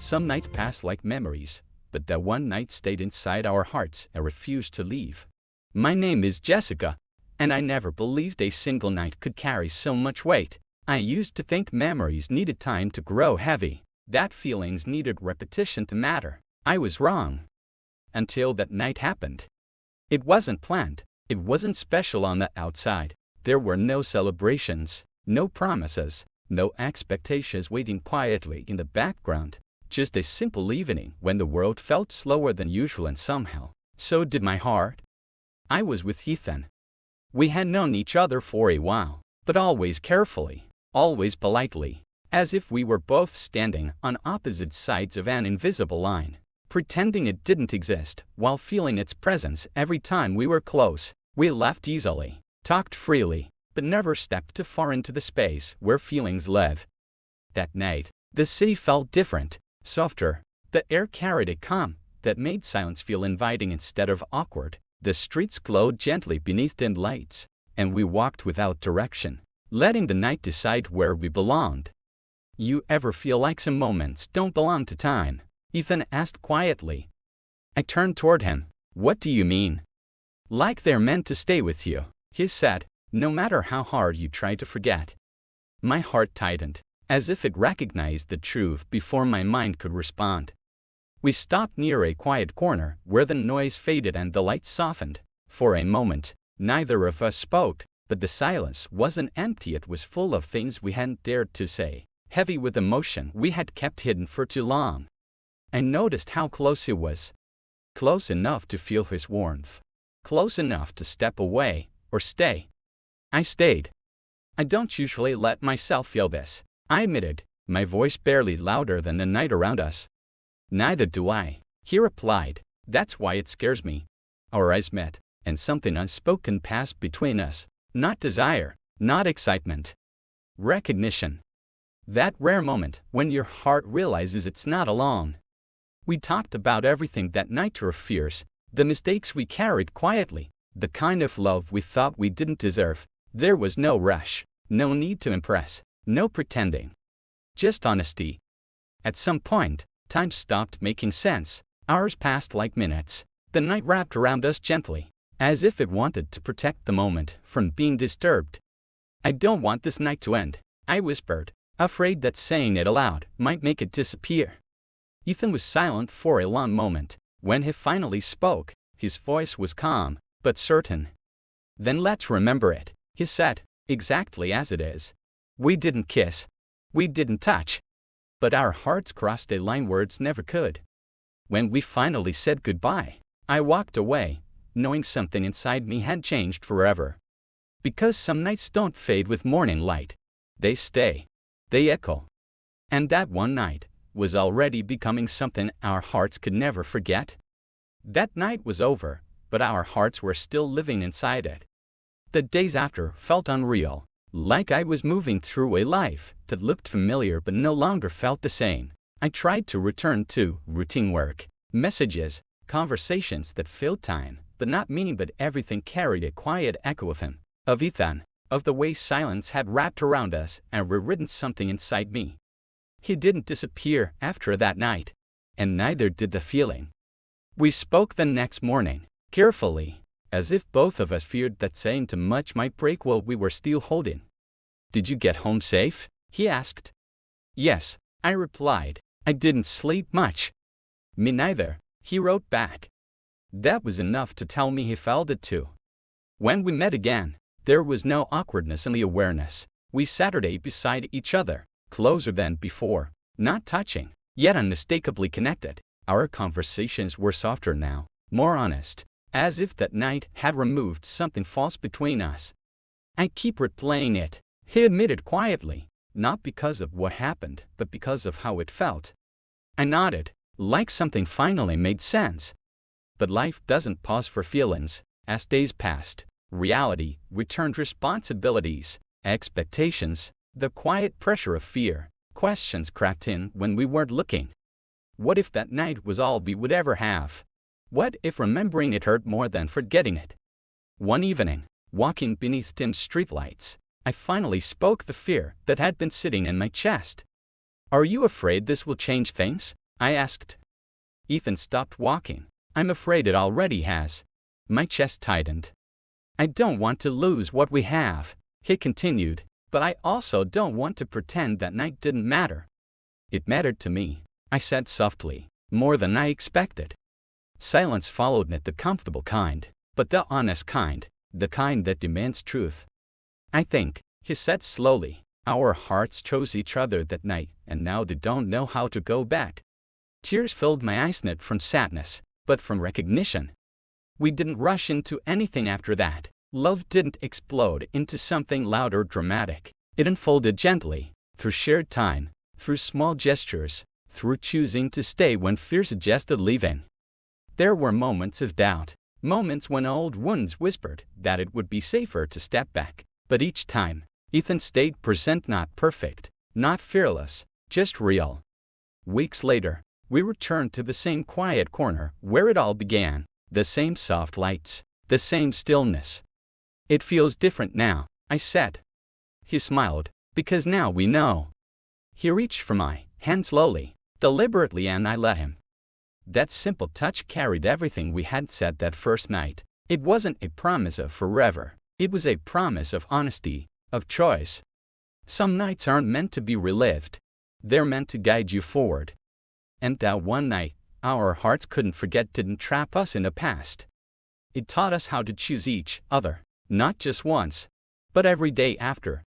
Some nights passed like memories, but that one night stayed inside our hearts and refused to leave. My name is Jessica, and I never believed a single night could carry so much weight. I used to think memories needed time to grow heavy, that feelings needed repetition to matter. I was wrong. Until that night happened. It wasn't planned. It wasn't special on the outside. There were no celebrations, no promises, no expectations waiting quietly in the background. Just a simple evening when the world felt slower than usual, and somehow, so did my heart. I was with Ethan. We had known each other for a while, but always carefully, always politely, as if we were both standing on opposite sides of an invisible line, pretending it didn't exist while feeling its presence every time we were close. We laughed easily, talked freely, but never stepped too far into the space where feelings live. That night, the city felt different, softer. The air carried a calm that made silence feel inviting instead of awkward. The streets glowed gently beneath dim lights, and we walked without direction, letting the night decide where we belonged. You ever feel like some moments don't belong to time? Ethan asked quietly. I turned toward him. What do you mean? Like they're meant to stay with you, he said, no matter how hard you try to forget. My heart tightened, as if it recognized the truth before my mind could respond. We stopped near a quiet corner where the noise faded and the light softened. For a moment, neither of us spoke, but the silence wasn't empty. It was full of things we hadn't dared to say, heavy with emotion we had kept hidden for too long. I noticed how close he was. Close enough to feel his warmth. Close enough to step away, or stay. I stayed. I don't usually let myself feel this, I admitted, my voice barely louder than the night around us. Neither do I, he replied. That's why it scares me. Our eyes met, and something unspoken passed between us. Not desire, not excitement. Recognition. That rare moment when your heart realizes it's not alone. We talked about everything that night, our fears, the mistakes we carried quietly, the kind of love we thought we didn't deserve. There was no rush, no need to impress, no pretending. Just honesty. At some point, time stopped making sense. Hours passed like minutes. The night wrapped around us gently, as if it wanted to protect the moment from being disturbed. I don't want this night to end, I whispered, afraid that saying it aloud might make it disappear. Ethan was silent for a long moment. When he finally spoke, his voice was calm, but certain. Then let's remember it, he said, exactly as it is. We didn't kiss. We didn't touch. But our hearts crossed a line words never could. When we finally said goodbye, I walked away, knowing something inside me had changed forever. Because some nights don't fade with morning light. They stay. They echo. And that one night was already becoming something our hearts could never forget. That night was over, but our hearts were still living inside it. The days after felt unreal, like I was moving through a life that looked familiar but no longer felt the same. I tried to return to routine work, messages, conversations that filled time, but not meaning. But everything carried a quiet echo of him, of Ethan, of the way silence had wrapped around us and rewritten something inside me. He didn't disappear after that night, and neither did the feeling. We spoke the next morning, carefully, as if both of us feared that saying too much might break what we were still holding. Did you get home safe? He asked. Yes, I replied. I didn't sleep much. Me neither, he wrote back. That was enough to tell me he felt it too. When we met again, there was no awkwardness in the awareness. We sat beside each other, closer than before, not touching, yet unmistakably connected. Our conversations were softer now, more honest, as if that night had removed something false between us. I keep replaying it, he admitted quietly, not because of what happened, but because of how it felt. I nodded, like something finally made sense. But life doesn't pause for feelings. As days passed, reality returned, responsibilities, expectations, the quiet pressure of fear. Questions crept in when we weren't looking. What if that night was all we would ever have? What if remembering it hurt more than forgetting it? One evening, walking beneath dim streetlights, I finally spoke the fear that had been sitting in my chest. Are you afraid this will change things? I asked. Ethan stopped walking. I'm afraid it already has. My chest tightened. I don't want to lose what we have, he continued, but I also don't want to pretend that night didn't matter. It mattered to me, I said softly, more than I expected. Silence followed, not the comfortable kind, but the honest kind, the kind that demands truth. I think, he said slowly, our hearts chose each other that night, and now they don't know how to go back. Tears filled my eyes, not from sadness, but from recognition. We didn't rush into anything after that. Love didn't explode into something loud or dramatic. It unfolded gently, through shared time, through small gestures, through choosing to stay when fear suggested leaving. There were moments of doubt, moments when old wounds whispered that it would be safer to step back. But each time, Ethan stayed present, not perfect, not fearless, just real. Weeks later, we returned to the same quiet corner where it all began, the same soft lights, the same stillness. It feels different now, I said. He smiled, because now we know. He reached for my hand slowly, deliberately, and I let him. That simple touch carried everything we had said that first night. It wasn't a promise of forever. It was a promise of honesty, of choice. Some nights aren't meant to be relived. They're meant to guide you forward. And that one night, our hearts couldn't forget, didn't trap us in the past. It taught us how to choose each other, not just once, but every day after.